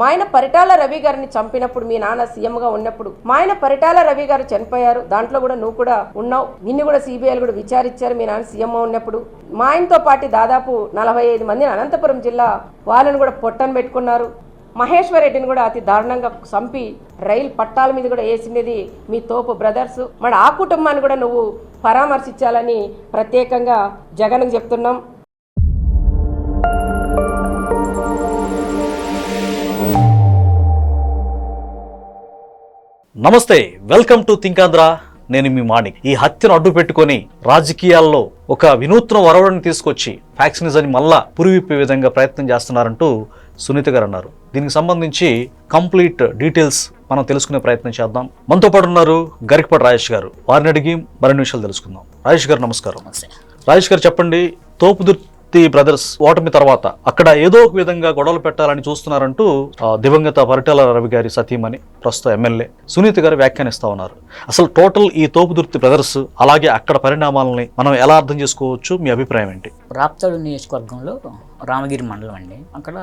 మా ఆయన పరిటాల రవి గారిని చంపినప్పుడు మీ నాన్న సీఎంగా ఉన్నప్పుడు మా ఆయన పరిటాల రవి గారు చనిపోయారు. దాంట్లో కూడా నువ్వు కూడా ఉన్నావు. నిన్ను కూడా సిబిఐలు కూడా విచారించారు మీ నాన్న సీఎంగా ఉన్నప్పుడు. మా ఆయనతో పాటు దాదాపు 45 మందిని అనంతపురం జిల్లా వాళ్ళని కూడా పొట్టను పెట్టుకున్నారు. మహేశ్వర్ రెడ్డిని కూడా అతి దారుణంగా చంపి రైలు పట్టాల మీద కూడా వేసినది మీ తోపు బ్రదర్స్. మరి ఆ కుటుంబాన్ని కూడా నువ్వు పరామర్శించాలని ప్రత్యేకంగా జగన్కు చెప్తున్నాం. నమస్తే, వెల్కమ్ టు థింక్ ఆంధ్రా. నేను మీ మాణిక్. ఈ హత్యను అడ్డు పెట్టుకొని రాజకీయాల్లో ఒక వినూత్న వరవడిని తీసుకొచ్చి ఫ్యాక్షనిజాన్ని మళ్ళా పురివిప్పే విధంగా ప్రయత్నం చేస్తున్నారంటూ సునీత గారు అన్నారు. దీనికి సంబంధించి కంప్లీట్ డీటెయిల్స్ మనం తెలుసుకునే ప్రయత్నం చేద్దాం. మనతో పాటు ఉన్నారు గరికపాటి రాజేష్ గారు. వారిని అడిగి మరిన్ని విషయాలు తెలుసుకుందాం. రాజేష్ గారు నమస్కారం. రాజేష్ గారు చెప్పండి, తోపుదుర్తి బ్రదర్స్ ఓటమి తర్వాత అక్కడ ఏదో ఒక విధంగా గొడవలు పెట్టాలని చూస్తున్నారంటూ దివంగత పరిటాల రవి గారి సతీమణి ప్రస్తుత ఎమ్మెల్యే సునీత గారు వ్యాఖ్యానిస్తా ఉన్నారు. అసలు టోటల్ ఈ తోపుదుర్తి బ్రదర్స్ అలాగే అక్కడ పరిణామాలని మనం ఎలా అర్థం చేసుకోవచ్చు? మీ అభిప్రాయం ఏంటి? రాప్తాడు నియోజకవర్గంలో రామగిరి మండలం అండి. అక్కడ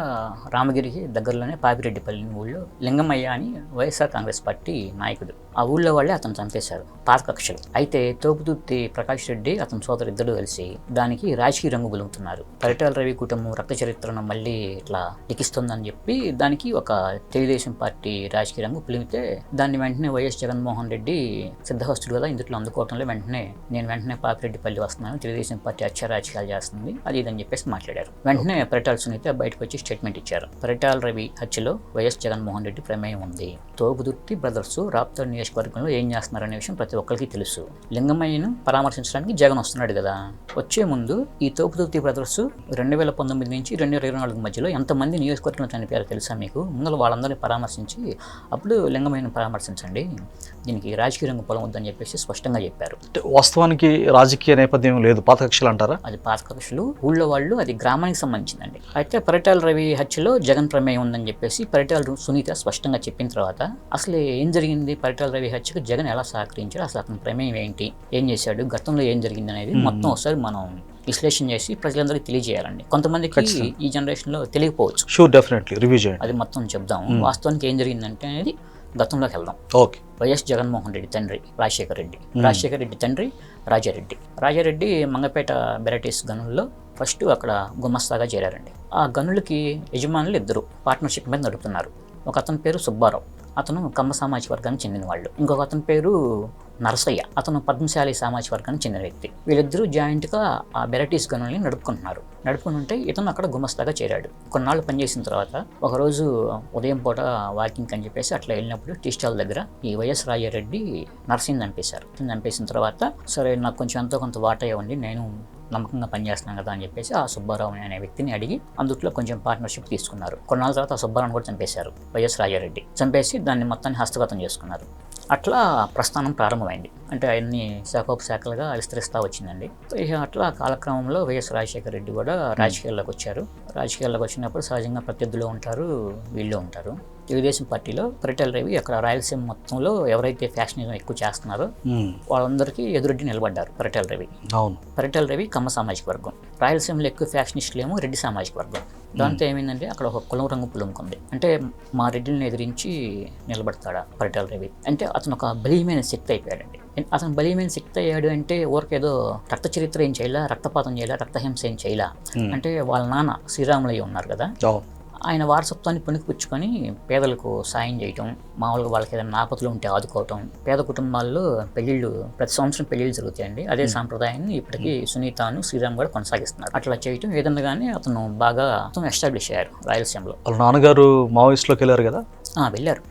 రామగిరికి దగ్గరలోనే పాపిరెడ్డిపల్లి ఊళ్ళో లింగమయ్య అని వైఎస్ఆర్ కాంగ్రెస్ పార్టీ నాయకుడు. ఆ ఊళ్ళో వాళ్ళే అతను చంపేశారు పాత కక్షలు. అయితే తోపుదుర్తి ప్రకాష్ రెడ్డి అతని సోదరు ఇద్దరు కలిసి దానికి రాజకీయ రంగు బులుగుతున్నారు. పరిటాల రవి కుటుంబం రక్త చరిత్రను మళ్ళీ ఇట్లా లిఖిస్తుందని చెప్పి దానికి ఒక తెలుగుదేశం పార్టీ రాజకీయ రంగు పులిమితే దాన్ని వెంటనే వైఎస్ జగన్మోహన్ రెడ్డి సిద్ధహస్తుడు కదా ఇందులో అందుకోవటంలో నేను వెంటనే పాపిరెడ్డిపల్లి వస్తున్నాను, తెలుగుదేశం పార్టీ హత్య రాజకీయాలు చేస్తుంది అది ఇదని చెప్పేసి మాట్లాడారు. వెంటనే పరిటాల సునీత బయటకు వచ్చి స్టేట్మెంట్ ఇచ్చారు. పరిటాల రవి హత్యలో వైఎస్ జగన్మోహన్ రెడ్డి ప్రమేయం ఉంది. తోపుదుర్తి బ్రదర్స్ రాప్తాడు నియోజకవర్గంలో ఏం చేస్తున్నారనే విషయం ప్రతి ఒక్కరికి తెలుసు. లింగమయ్యను పరామర్శించడానికి జగన్ వస్తున్నాడు కదా. వచ్చే ముందు ఈ తోపుదుర్తి బ్రదర్స్ 2019 నుంచి 2024 మధ్యలో ఎంతమంది నియోజకవర్గంలో చనిపోయారో తెలుసా మీకు? ముందు వాళ్ళందరినీ పరామర్శించి అప్పుడు లింగమయ్యను పరామర్శించండి, దీనికి రాజకీయ రంగు పొలం వద్దని చెప్పేసి స్పష్టంగా చెప్పారు. వాస్తవానికి రాజకీయ నేపథ్యం లేదు, పాత కక్షలు అంటారా? అది పాత కక్షలు, ఊళ్ళో వాళ్ళు, అది గ్రామానికి సంబంధించిందండి. అయితే పరిటాల రవి హత్యలో జగన్ ప్రమేయం ఉందని చెప్పేసి పరిటాల సునీత స్పష్టంగా చెప్పిన తర్వాత అసలు ఏం జరిగింది, పరిటాల రవి హత్యకు జగన్ ఎలా సహకరించాడు, అసలు అతని ప్రమేయం ఏంటి, ఏం చేశాడు, గతంలో ఏం జరిగింది అనేది మొత్తం ఒకసారి మనం విశ్లేషణ చేసి ప్రజలందరికీ తెలియజేయాలండి. కొంతమందికి ఈ జనరేషన్ లో తెలియకపోవచ్చు. షూర్, డెఫినెట్లీ రివ్యూ చేయండి. అది మొత్తం చెప్దాం. వాస్తవానికి ఏం జరిగిందంటే అనేది గతంలోకి వెళ్దాం. ఓకే. వైఎస్ జగన్మోహన్ రెడ్డి తండ్రి రాజశేఖర రెడ్డి తండ్రి రాజారెడ్డి మంగపేట బెరటీస్ గనుల్లో ఫస్ట్ అక్కడ గుమస్తాగా చేరారండి. ఆ గనులకి యజమానులు ఇద్దరు పార్ట్నర్షిప్ మీద నడుపుతున్నారు. ఒక అతని పేరు సుబ్బారావు, అతను కమ్మ సామాజిక వర్గానికి చెందిన వాళ్ళు. ఇంకొక అతని పేరు నరసయ్య, అతను పద్మశాలి సామాజిక వర్గానికి చెందిన వ్యక్తి. వీళ్ళిద్దరూ జాయింట్గా ఆ బెరటీస్ గనుల్ని నడుపుకుంటుంటే ఇతను అక్కడ గుమస్తాగా చేరాడు. కొన్నాళ్ళు పనిచేసిన తర్వాత ఒకరోజు ఉదయం పూట వాకింగ్ అని చెప్పేసి అట్లా వెళ్ళినప్పుడు టీ స్టాల్ దగ్గర ఈ వైఎస్ రాజారెడ్డి నర్సింగ్ చంపేసిన తర్వాత సరే నాకు కొంచెం ఎంతో కొంత వాటా ఇవ్వండి, నేను నమ్మకంగా పనిచేస్తున్నాను కదా అని చెప్పేసి ఆ సుబ్బారావు అనే వ్యక్తిని అడిగి అందుట్లో కొంచెం పార్ట్నర్షిప్ తీసుకున్నారు. కొన్నాళ్ళ తర్వాత ఆ సుబ్బారావుని కూడా చంపేశారు వైఎస్ రాజారెడ్డి. చంపేసి దాన్ని మొత్తాన్ని హస్తగతం చేసుకున్నారు. అట్లా ప్రస్థానం ప్రారంభమైంది. అంటే అన్ని శాఖోపశాఖలుగా విస్తరిస్తూ వచ్చిందండి. అట్లా కాలక్రమంలో వైఎస్ రాజశేఖర రెడ్డి కూడా రాజకీయాల్లోకి వచ్చారు. రాజకీయాల్లోకి వచ్చినప్పుడు సహజంగా ప్రత్యర్థులు ఉంటారు, వీళ్ళు ఉంటారు. తెలుగుదేశం పార్టీలో పరిటాల రవి అక్కడ రాయలసీమ మొత్తంలో ఎవరైతే ఫ్యాక్షనిజం ఎక్కువ చేస్తున్నారో వాళ్ళందరికీ ఎదురొడ్డి నిలబడ్డారు పరిటాల రవి. పరిటాల రవి కమ్మ సామాజిక వర్గం, రాయలసీమలో ఎక్కువ ఫ్యాక్షనిస్టులేమో రెడ్డి సామాజిక వర్గం. దాంతో ఏమైందంటే అక్కడ ఒక కులం రంగు పులుముకుంది. అంటే మా రెడ్డిని ఎదిరించి నిలబడతాడా పరిటాల రవి అంటే అతను ఒక బలీయమైన శక్తి అయిపోయాడండి. అతను బలీయమైన శక్తి అయ్యాడు అంటే ఊరికేదో రక్త చరిత్ర ఏం చేయాలా, రక్తపాతం చేయాలా, రక్తహింస ఏం చేయాలా. అంటే వాళ్ళ నాన్న శ్రీరాములయ్య ఉన్నారు కదా, ఆయన వారసత్వాన్ని పుణికిపుచ్చుకొని పేదలకు సాయం చేయటం, మామూలుగా వాళ్ళకి ఏదైనా ఆపదలు ఉంటే ఆదుకోవటం, పేద కుటుంబాల్లో ప్రతి సంవత్సరం పెళ్లిళ్ళు జరుగుతాయండి. అదే సాంప్రదాయాన్ని ఇప్పటికీ సునీతను శ్రీరామ్ కూడా కొనసాగిస్తున్నారు. అట్లా చేయటం ఏదన్నా కానీ అతను బాగా ఎస్టాబ్లిష్ అయ్యారు రాయలసీమలో. వాళ్ళ నాన్నగారు మావోయిస్టులోకి వెళ్ళారు కదా, వెళ్ళారు.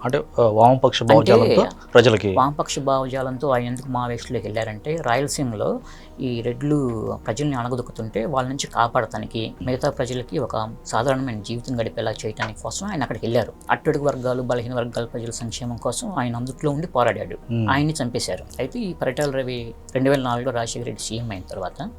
అంటే వామపక్ష భావజాలంతో ప్రజలకి వామపక్ష భావజాలంతో ఆయన ఎందుకు మావోయిస్టులోకి వెళ్ళారంటే రాయలసీమలో ఈ రెడ్లు ప్రజల్ని అణగదొక్కుతుంటే వాళ్ళ నుంచి కాపాడటానికి, మిగతా ప్రజలకి ఒక సాధారణమైన జీవితం గడిపేలా చేయడానికి కోసం ఆయన అక్కడికి వెళ్ళారు. అట్టడుగు వర్గాలు, బలహీన వర్గాల ప్రజల సంక్షేమం కోసం ఆయన అందుట్లో ఉండి పోరాడాడు. ఆయన్ని చంపేశారు. అయితే ఈ పరిటాల రవి 2004లో రాజశేఖర రెడ్డి సీఎం అయిన తర్వాత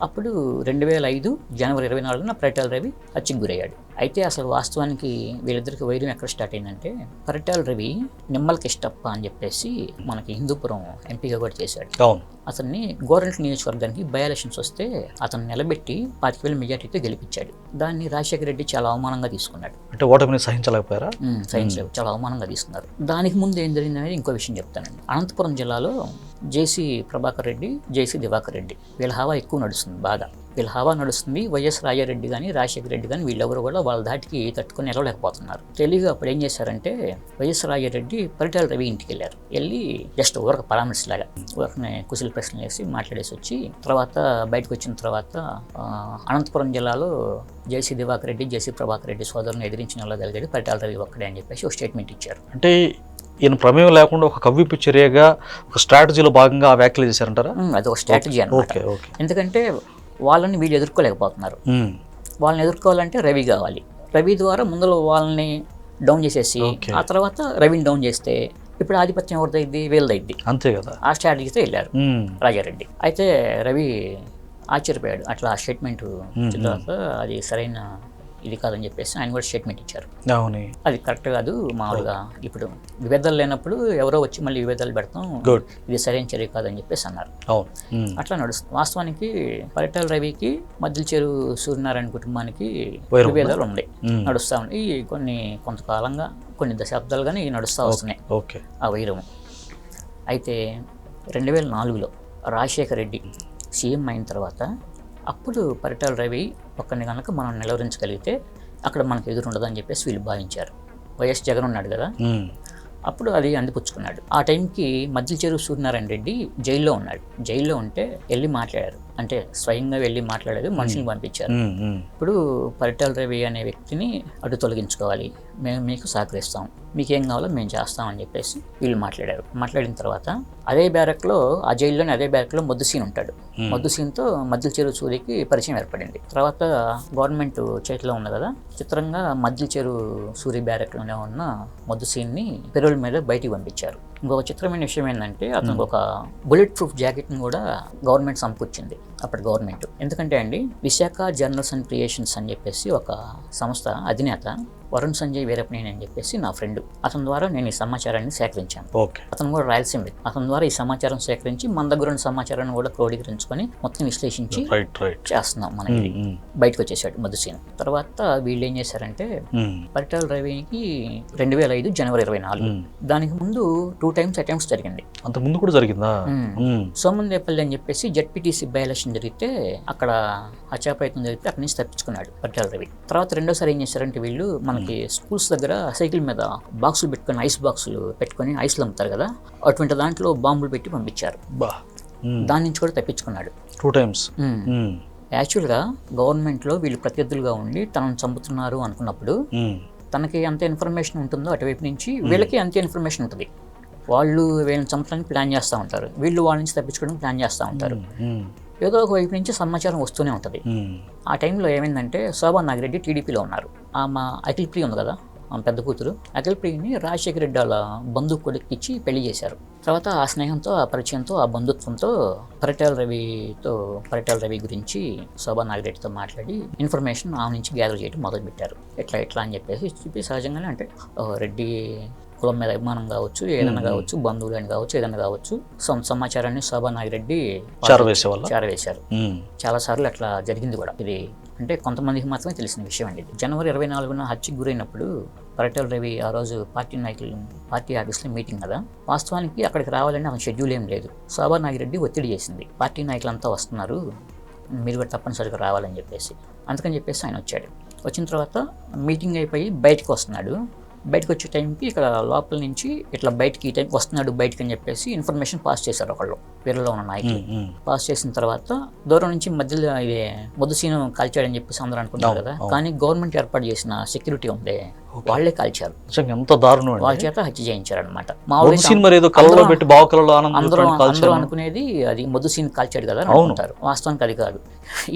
అప్పుడు 2005 జనవరి 24న పరిటాల రవి హత్యకు గురయ్యాడు. అయితే అసలు వాస్తవానికి వీళ్ళిద్దరికి వైరం ఎక్కడ స్టార్ట్ అయిందంటే, పరిటాల రవి నిమ్మల కిష్టప్ప అని చెప్పేసి మనకి హిందూపురం ఎంపీగా కూడా చేశాడు. అవును. అతన్ని గోరంట్ల నియోజకవర్గానికి బై ఎలక్షన్స్ వస్తే అతను నిలబెట్టి 25,000 మెజార్టీతో గెలిపించాడు. దాన్ని రాజశేఖర రెడ్డి చాలా అవమానంగా తీసుకున్నాడు. అంటే ఓటమిని సహించలేకపోయారా? సహించలేవు, చాలా అవమానంగా తీసుకున్నారు. దానికి ముందు ఏం జరిగింది అనేది ఇంకో విషయం చెప్తానండి. అనంతపురం జిల్లాలో జేసీ ప్రభాకర్ రెడ్డి, జేసీ దివాకర్ రెడ్డి వీళ్ళ హవా ఎక్కువ నడుస్తుంది, బాగా వీళ్ళ హవా నడుస్తుంది. వైఎస్ రాజారెడ్డి కానీ రాజశేఖర రెడ్డి కానీ వీళ్ళెవరు కూడా వాళ్ళ దాటికి తట్టుకొని నిలవలేకపోతున్నారు. తెలివిగా అప్పుడు ఏం చేశారంటే, వైఎస్ రాజారెడ్డి పరిటాల రవి ఇంటికి వెళ్ళారు. వెళ్ళి జస్ట్ ఊరక పరామర్శలాగా ఊరకనే కుశల ప్రశ్నలు వేసి మాట్లాడేసి వచ్చి తర్వాత బయటకు వచ్చిన తర్వాత అనంతపురం జిల్లాలో జేసీ దివాకర్ రెడ్డి, జేసీ ప్రభాకర్ రెడ్డి సోదరుని ఎదిరించి నిలవగలిగాడు పరిటాల రవి ఒక్కడే అని చెప్పేసి ఒక స్టేట్మెంట్ ఇచ్చారు. అంటే ఈయన ప్రమేయం లేకుండా ఒక కవ్వింపు చర్యగా ఒక స్ట్రాటజీలో భాగంగా ఆ వ్యాఖ్యలు చేశారంటారా? అది ఒక స్ట్రాటజీ అన్నమాట. ఎందుకంటే వాళ్ళని వీళ్ళు ఎదుర్కోలేకపోతున్నారు. వాళ్ళని ఎదుర్కోవాలంటే రవి కావాలి. రవి ద్వారా ముందులో వాళ్ళని డౌన్ చేసేసి ఆ తర్వాత రవిని డౌన్ చేస్తే ఇప్పుడు ఆధిపత్యం ఎవరిదైద్ది? వీళ్ళదైద్ది. అంతే కదా. ఆ స్ట్రాటజీతో వెళ్ళారు రాజారెడ్డి. అయితే రవి ఆశ్చర్యపోయాడు. అట్లా ఆ స్టేట్మెంట్ తర్వాత అది సరైన ఇది కాదని చెప్పేసి ఆయన కూడా స్టేట్మెంట్ ఇచ్చారు. అది కరెక్ట్ కాదు, మామూలుగా ఇప్పుడు విభేదాలు లేనప్పుడు ఎవరో వచ్చి మళ్ళీ విభేదాలు పెడతాం, ఇది సరైన చర్య కాదని చెప్పేసి అన్నారు. అట్లా నడుస్తుంది. వాస్తవానికి పరిటాల రవికి మద్దిలచేరు సూర్యనారాయణ కుటుంబానికి విభేదాలు ఉన్నాయి, నడుస్తూ ఉన్నాయి. కొంతకాలంగా కొన్ని దశాబ్దాలుగానే నడుస్తూ వస్తున్నాయి ఆ వైరము. అయితే 2004లో రాజశేఖర రెడ్డి సీఎం అయిన తర్వాత అప్పుడు పరిటాల రవి ఒక్కరిని కనుక మనం నిలవరించగలిగితే అక్కడ మనకు ఎదురుండదని చెప్పేసి వీళ్ళు భావించారు. వైఎస్ జగన్ ఉన్నాడు కదా, అప్పుడు అది అందిపుచ్చుకున్నాడు. ఆ టైంకి మద్దిలచేరు సూర్యనారాయణ రెడ్డి జైల్లో ఉన్నాడు. జైల్లో ఉంటే వెళ్ళి మాట్లాడారు, అంటే స్వయంగా వెళ్ళి మాట్లాడారు, మనుషుని పంపించారు. ఇప్పుడు పరిటాల రవి అనే వ్యక్తిని అడ్డు తొలగించుకోవాలి, మేము మీకు సహకరిస్తాం, మీకేం కావాలో మేము చేస్తామని చెప్పేసి వీళ్ళు మాట్లాడారు. మాట్లాడిన తర్వాత అదే బ్యారక్లో, ఆ జైల్లోనే అదే బ్యారక్లో మొద్దు సీన్ ఉంటాడు. మొద్దు సీన్తో మద్దిలచేరు సూర్యకి పరిచయం ఏర్పడింది. తర్వాత గవర్నమెంట్ చేతిలో ఉంది కదా, చిత్రంగా మద్దిలచేరు సూర్య బ్యారక్లోనే ఉన్న మొద్దు సీన్ని పెరోల్ మీద బయటికి పంపించారు. ఇంకొక చిత్రమైన విషయం ఏంటంటే, అతనికి ఒక బుల్లెట్ ప్రూఫ్ జాకెట్ని కూడా గవర్నమెంట్ సమకూర్చింది అప్పటి గవర్నమెంట్. ఎందుకంటే అండి, విశాఖ జర్నల్స్ అండ్ క్రియేషన్స్ అని చెప్పేసి ఒక సంస్థ అధినేత వరుణ్ సంజయ్ వీరపనేని అని చెప్పేసి నా ఫ్రెండ్, అతని ద్వారా నేను ఈ సమాచారాన్ని సేకరించాను. అతను కూడా రాయలసీమ వ్యక్తి. అతని ద్వారా ఈ సమాచారం సేకరించి మన దగ్గర ఉన్న సమాచారాన్ని కూడా క్రోడీకరించుకొని మొత్తం విశ్లేషించి చేస్తున్నాం. మన ఇది బయటకు వచ్చేసాడు మధుసీన్. తర్వాత వీళ్ళు ఏం చేశారంటే, పరిటాల రవికి 2005 జనవరి 24, దానికి ముందు 2 times అటెంప్ట్స్ జరిగింది. అంత ముందు కూడా జరిగిందా? సోమందేపల్లి అని చెప్పేసి జెడ్పీటీసీ బై ఎలక్షన్ జరిగితే అక్కడ హత్యా ప్రయత్నం జరిగితే అక్కడి నుంచి తప్పించుకున్నాడు పరిటాల రవి. తర్వాత రెండోసారి ఏం చేశారంటే, వీళ్ళు మనకి స్కూల్స్ దగ్గర సైకిల్ మీద బాక్సులు పెట్టుకొని, ఐస్ బాక్సులు పెట్టుకొని ఐస్లు అమ్ముతారు కదా, అటువంటి దాంట్లో బాంబులు పెట్టి పంపించారు. దాని నుంచి కూడా తప్పించుకున్నాడు 2 times. యాక్చువల్గా గవర్నమెంట్లో వీళ్ళు ప్రత్యర్థులుగా ఉండి తనను చంపుతున్నారు అనుకున్నప్పుడు తనకి ఎంత ఇన్ఫర్మేషన్ ఉంటుందో అటువైపు నుంచి వీళ్ళకి అంతే ఇన్ఫర్మేషన్ ఉంటుంది. వాళ్ళు వీళ్ళని చంపడానికి ప్లాన్ చేస్తూ ఉంటారు, వీళ్ళు వాళ్ళ నుంచి తప్పించుకోవడానికి ప్లాన్ చేస్తూ ఉంటారు. ఏదో ఒక వైపు నుంచి సమాచారం వస్తూనే ఉంటుంది. ఆ టైంలో ఏమైందంటే, శోభా నాగిరెడ్డి టీడీపీలో ఉన్నారు. ఆమె అఖిల్ ప్రియ ఉంది కదా, ఆమె పెద్ద కూతురు, అఖిల్ ప్రియని రాజశేఖర రెడ్డి వాళ్ళ బంధువు కొడుకు ఇచ్చి పెళ్లి చేశారు. తర్వాత ఆ స్నేహంతో, ఆ పరిచయంతో, ఆ బంధుత్వంతో పరిటాల రవి గురించి శోభా నాగిరెడ్డితో మాట్లాడి ఇన్ఫర్మేషన్ ఆమె నుంచి గ్యాదర్ చేయడం మొదలుపెట్టారు. ఎట్లా అని చెప్పి సహజంగానే, అంటే రెడ్డి కులం మీద అభిమానం కావచ్చు, ఏదైనా కావచ్చు, బంధువులు అని కావచ్చు, ఏదైనా కావచ్చు, సమాచారాన్ని శోభా నాగిరెడ్డి చేరవేశారు. చాలా సార్లు అట్లా జరిగింది కూడా. ఇది అంటే కొంతమందికి మాత్రమే తెలిసిన విషయం అండి. జనవరి 24న హత్యకు గురైనప్పుడు పరిటాల రవి ఆ రోజు పార్టీ ఆఫీస్లో మీటింగ్ కదా, వాస్తవానికి అక్కడికి రావాలని అతను షెడ్యూల్ ఏం లేదు. శోభా నాగిరెడ్డి ఒత్తిడి చేసింది, పార్టీ నాయకులంతా వస్తున్నారు, మీరు కూడా తప్పనిసరిగా రావాలని చెప్పేసి. అందుకని చెప్పేసి ఆయన వచ్చాడు. వచ్చిన తర్వాత మీటింగ్ అయిపోయి బయటకు వస్తున్నాడు. బయటకు వచ్చే టైంకి ఇక్కడ లోపల నుంచి ఇట్లా బయటికి ఈ టైంకి వస్తున్నాడు బయటకు అని చెప్పేసి ఇన్ఫర్మేషన్ పాస్ చేశారు ఒకళ్ళు, వీళ్ళలో ఉన్న నాయకులు. పాస్ చేసిన తర్వాత దూరం నుంచి మధ్యలో ఇదే మొద్దుసీను కాల్చాడని చెప్పేసి అందరూ అనుకున్నారు కదా, కానీ గవర్నమెంట్ ఏర్పాటు చేసిన సెక్యూరిటీ ఉండే వాళ్ళే కాల్చారు. ఎంత దారుణం, వాళ్ళ చేత హత్య చేయించారు అనమాట. అందరూ అనుకునేది అది మొద్దుసీన్ కాల్చాడు కదా అనుకుంటారు, వాస్తవానికి అది కాదు.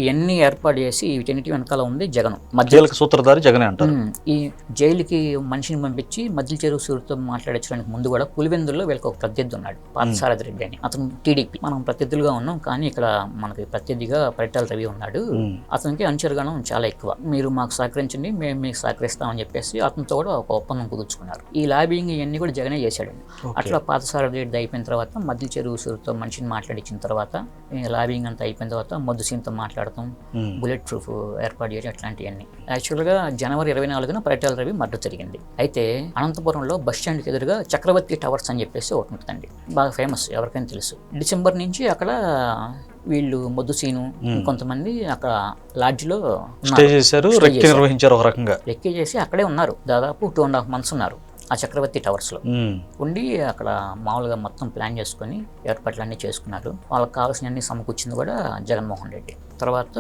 ఇవన్నీ ఏర్పాటు చేసి వీటన్నిటి వెనకాల ఉంది జగన్, మధ్య సూత్రధారి జగనే అంటారు. ఈ జైలుకి మనిషిని మనిషిని పంపించి మధ్య చెరువు సూరితో మాట్లాడించడానికి ముందు కూడా పులివెందుల్లో వీళ్ళకి ఒక ప్రత్యర్థి ఉన్నాడు, పార్థసారథి రెడ్డి అని. అతను టీడీపీ, మనం ప్రత్యర్థులుగా ఉన్నాం, కానీ ఇక్కడ మనకి ప్రత్యర్థిగా పరిటాల రవి ఉన్నాడు. అతనికి అనుచరగణం చాలా ఎక్కువ. మీరు మాకు సహకరించండి, మేము మీకు సహకరిస్తామని చెప్పేసి అతనితో కూడా ఒక ఒప్పందం కుదుర్చుకున్నారు. ఈ లాబింగ్ ఇవన్నీ కూడా జగనే చేశాడండి. అట్లా పార్థసారథి రెడ్డి అయిపోయిన తర్వాత మధ్య చెరువు సూరితో మనిషిని మాట్లాడించిన తర్వాత లాబింగ్ అంతా అయిపోయిన తర్వాత మొద్దు సీన్తో మాట్లాడటం, బుల్లెట్ ప్రూఫ్ ఏర్పాటు చేయడం, అట్లాంటివన్నీ. యాక్చువల్గా జనవరి 24న పరిటాల రవి మర్డర్ జరిగింది. అయితే అనంతపురంలో బస్ స్టాండ్కి ఎదురుగా చక్రవర్తి టవర్స్ అని చెప్పేసి ఒకటి ఉంటుందండి, బాగా ఫేమస్, ఎవరికైనా తెలుసు. డిసెంబర్ నుంచి అక్కడ వీళ్ళు మొద్దు సీను కొంతమంది అక్కడ లాడ్జ్లో నిర్వహించారు, ఒక రకంగా లెక్కే చేసి అక్కడే ఉన్నారు. దాదాపు 2.5 months ఉన్నారు ఆ చక్రవర్తి టవర్స్లో ఉండి. అక్కడ మామూలుగా మొత్తం ప్లాన్ చేసుకొని ఏర్పాట్లన్నీ చేసుకున్నారు. వాళ్ళకి కావాల్సినవన్నీ సమకూర్చింది కూడా జగన్మోహన్ రెడ్డి. తర్వాత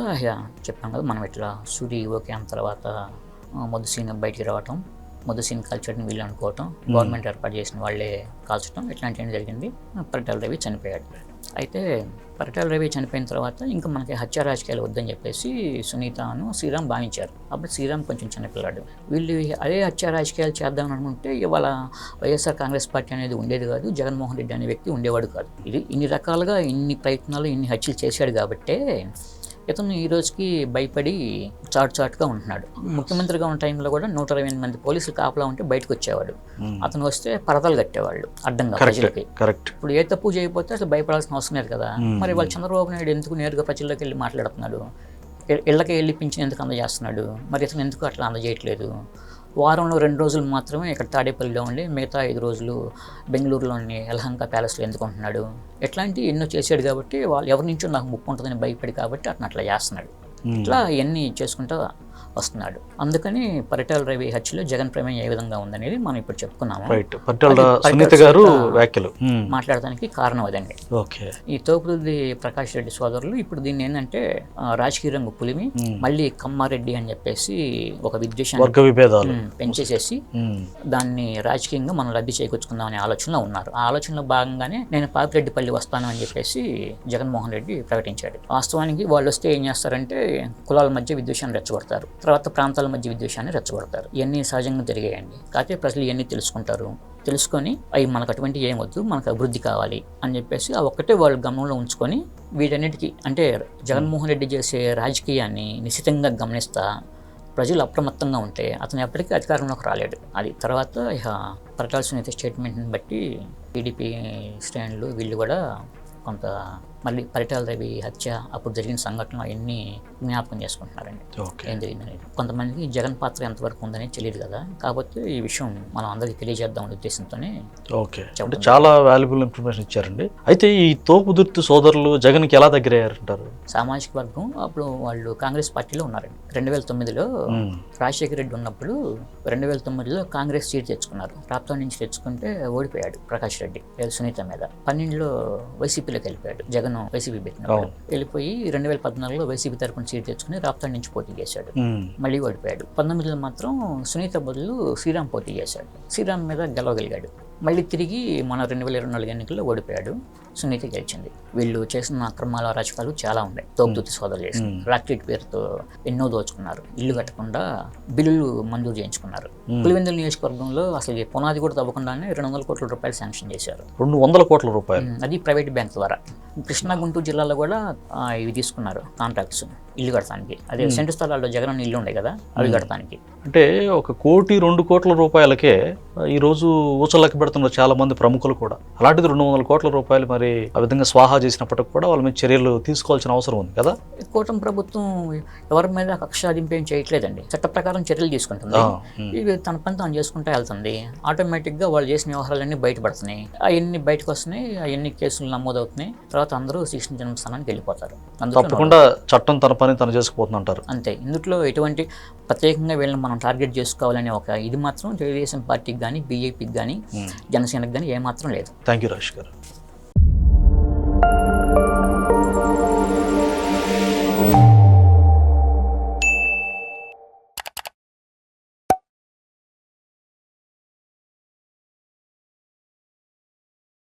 చెప్పాం కదా మనం ఇట్లా సూరి ఓకే అన్న తర్వాత మొద్దు సీన్ బయటికి రావటం, మొద్దు సీన్ కాల్చడం వీళ్ళు అనుకోవటం, గవర్నమెంట్ ఏర్పాటు చేసిన వాళ్ళే కాల్చడం, ఇట్లాంటివన్నీ జరిగింది. పరిటాల రవి చనిపోయాడు. అయితే పరిటాల రవి చనిపోయిన తర్వాత ఇంకా మనకి హత్య రాజకీయాలు వద్దని చెప్పేసి సునీతను శ్రీరామ్ భావించారు. అప్పుడు శ్రీరామ్ కొంచెం చిన్నపిల్లాడు. వీళ్ళు అదే హత్య రాజకీయాలు చేద్దామని అనుకుంటే ఇవాళ వైఎస్ఆర్ కాంగ్రెస్ పార్టీ అనేది ఉండేది కాదు, జగన్మోహన్ రెడ్డి అనే వ్యక్తి ఉండేవాడు కాదు. ఇది ఇన్ని రకాలుగా ఇన్ని ప్రయత్నాలు ఇన్ని హత్యలు చేశాడు కాబట్టే ఇతను ఈ రోజుకి భయపడి చాటుగా ఉంటున్నాడు. ముఖ్యమంత్రిగా ఉన్న టైంలో కూడా 128 మంది పోలీసులు కాపలా ఉంటే బయటకు వచ్చేవాడు. అతను వస్తే పరదాలు కట్టేవాళ్ళు అడ్డంగా ప్రజలకి. ఇప్పుడు ఏ తప్పు చేయకపోతే అసలు భయపడాల్సిన అవసరం లేదు కదా. మరి వాళ్ళు చంద్రబాబు నాయుడు ఎందుకు నేరుగా ప్రజల్లోకి వెళ్ళి మాట్లాడుతున్నాడు, ఇళ్ళకి వెళ్ళి పింఛన్ ఎందుకు అందజేస్తున్నాడు, మరి ఇతను ఎందుకు అట్లా అందజేయట్లేదు? వారంలో 2 రోజులు మాత్రమే ఇక్కడ తాడేపల్లిలో ఉండి మిగతా 5 రోజులు బెంగళూరులోని యలహంక ప్యాలెస్లో ఎందుకు ఉంటున్నాడు? ఎట్లాంటి ఎన్నో చేశాడు కాబట్టి వాళ్ళు ఎవరి నుంచో నాకు ముప్పు ఉంటుందని భయపడి కాబట్టి అతను అట్లా చేస్తున్నాడు. ఇట్లా ఇవన్నీ చేసుకుంటూ వస్తున్నాడు. అందుకని పరిటాల రవి హత్యలో జగన్ ప్రమేయం ఏ విధంగా ఉందనేది మనం ఇప్పుడు చెప్పుకున్నాము. మాట్లాడడానికి కారణం అదండి. ఈ తోపుదుర్తి ప్రకాష్ రెడ్డి సోదరులు ఇప్పుడు దీన్ని ఏంటంటే రాజకీయ రంగు పులిమి మళ్ళీ కమ్మారెడ్డి అని చెప్పేసి ఒక విద్వేషాన్ని పెంచేసేసి దాన్ని రాజకీయంగా మనం లబ్ధి చేకూర్చుకుందాం అనే ఆలోచనలో ఉన్నారు. ఆ ఆలోచనలో భాగంగానే నేను పాపిరెడ్డిపల్లి వస్తాను అని చెప్పేసి జగన్మోహన్ రెడ్డి ప్రకటించాడు. వాస్తవానికి వాళ్ళు వస్తే ఏం చేస్తారంటే కులాల మధ్య విద్వేషాన్ని రెచ్చగొడతారు, తర్వాత ప్రాంతాల మధ్య విద్వేషాన్ని రెచ్చగొడతారు. ఇవన్నీ సహజంగా జరిగాయండి. కాకపోతే ప్రజలు ఇవన్నీ తెలుసుకుంటారు. తెలుసుకొని అవి మనకు అటువంటి ఏమొద్దు, మనకు అభివృద్ధి కావాలి అని చెప్పేసి ఆ ఒక్కటే వాళ్ళు గమనంలో ఉంచుకొని వీటన్నిటికీ అంటే జగన్మోహన్ రెడ్డి చేసే రాజకీయాన్ని నిశితంగా గమనిస్తా ప్రజలు అప్రమత్తంగా ఉంటే అతను ఎప్పటికీ అధికారంలోకి రాలేడు. అది తర్వాత ఇక పరిటాల సునీత స్టేట్మెంట్ని బట్టి టీడీపీ స్టాండ్లు వీళ్ళు కూడా కొంత మళ్ళీ పరిటాల రవి హత్య అప్పుడు జరిగిన సంఘటనలు అవన్నీ జ్ఞాపకం చేసుకుంటున్నారండి. ఏం జరిగిందనేది కొంతమందికి జగన్ పాత్ర ఎంతవరకు ఉందనేది తెలియదు కదా, కాబట్టి ఈ విషయం మనం అందరికీ తెలియజేద్దాం అనే ఉద్దేశంతోనే. అంటే చాలా వాల్యుబుల్ ఇన్ఫర్మేషన్ ఇచ్చారండి. అయితే ఈ తోపుదుర్తి సోదరులు జగన్కి ఎలా దగ్గర అయ్యారంటారు? సామాజిక వర్గం అప్పుడు వాళ్ళు కాంగ్రెస్ పార్టీలో ఉన్నారండి. 2009లో రాజశేఖర రెడ్డి ఉన్నప్పుడు 2009లో కాంగ్రెస్ సీట్ తెచ్చుకున్నారు. రాప్తాడు నుంచి తెచ్చుకుంటే ఓడిపోయాడు ప్రకాష్ రెడ్డి సునీత మీద. 12లో వైసీపీలోకి వెళ్ళిపోయాడు. జగన్ వైసీపీ పెట్టినప్పుడు వెళ్ళిపోయి 2014లో వైసీపీ తరపున సీట్ తెచ్చుకుని రాప్తాడు నుంచి పోటీ చేశాడు. మళ్ళీ ఓడిపోయాడు. 19లో మాత్రం సునీత బదులు శ్రీరామ్ పోటీ చేశాడు. శ్రీరామ్ మీద గెలవగలిగాడు. మళ్ళీ తిరిగి మన 2024 ఎన్నికల్లో ఓడిపోయాడు. సునీత గెలిచింది. వీళ్ళు చేసిన అక్రమాల అరాచకాలు చాలా ఉన్నాయి. తోపుదుర్తి సోదరులు చేసిన రాక్లెట్ పేరుతో ఎన్నో దోచుకున్నారు. ఇల్లు కట్టకుండా బిల్లులు మంజూరు చేయించుకున్నారు. పులివెందుల నియోజకవర్గంలో అసలు పునాది కూడా తవ్వకుండానే 200 కోట్ల రూపాయలు శాంక్షన్ చేశారు. 200 కోట్ల రూపాయలు, అది ప్రైవేట్ బ్యాంక్ ద్వారా. కృష్ణా గుంటూరు జిల్లాలో కూడా ఇవి తీసుకున్నారు కాంట్రాక్ట్స్ ఇల్లు కడతానికి. అదే సెంటు స్థలాల్లో జగన్ ఇల్లు ఉండే కదా అవి కడతానికి. అంటే 1 కోటి 2 కోట్ల రూపాయలకే ఈరోజు ఊచలకి పెడుతున్నారు చాలా మంది ప్రముఖులు కూడా. అలాంటిది 200 కోట్ల రూపాయలు మరి ఆ విధంగా స్వాహా చేసినప్పటికి కూడా వాళ్ళ మీద చర్యలు తీసుకోవాల్సిన అవసరం ఉంది కదా. కూటమి ప్రభుత్వం ఎవరి మీద కక్షాదింపు ఏం చేయట్లేదండి. చట్ట ప్రకారం చర్యలు తీసుకుంటుంది. ఇవి తన పని తాను చేసుకుంటూ వెళ్తుంది. ఆటోమేటిక్గా వాళ్ళు చేసిన వ్యవహారాలన్నీ బయటపడుతున్నాయి. అవన్నీ బయటకు వస్తున్నాయి. అవన్నీ కేసులు నమోదవుతున్నాయి. తర్వాత అందరూ శిక్షణ జన్మస్థానానికి వెళ్ళిపోతారు. తప్పకుండా చట్టం తన పని తను చేసుకుపోతుందంటారు. అంతే. ఇందులో ఎటువంటి ప్రత్యేకంగా వీళ్ళని మనం టార్గెట్ చేసుకోవాలనే ఒక ఇది మాత్రం తెలుగుదేశం పార్టీకి కానీ బీజేపీకి కానీ జనసేనకి కానీ ఏమాత్రం లేదు. థ్యాంక్ యూ రాజేష్ గారు.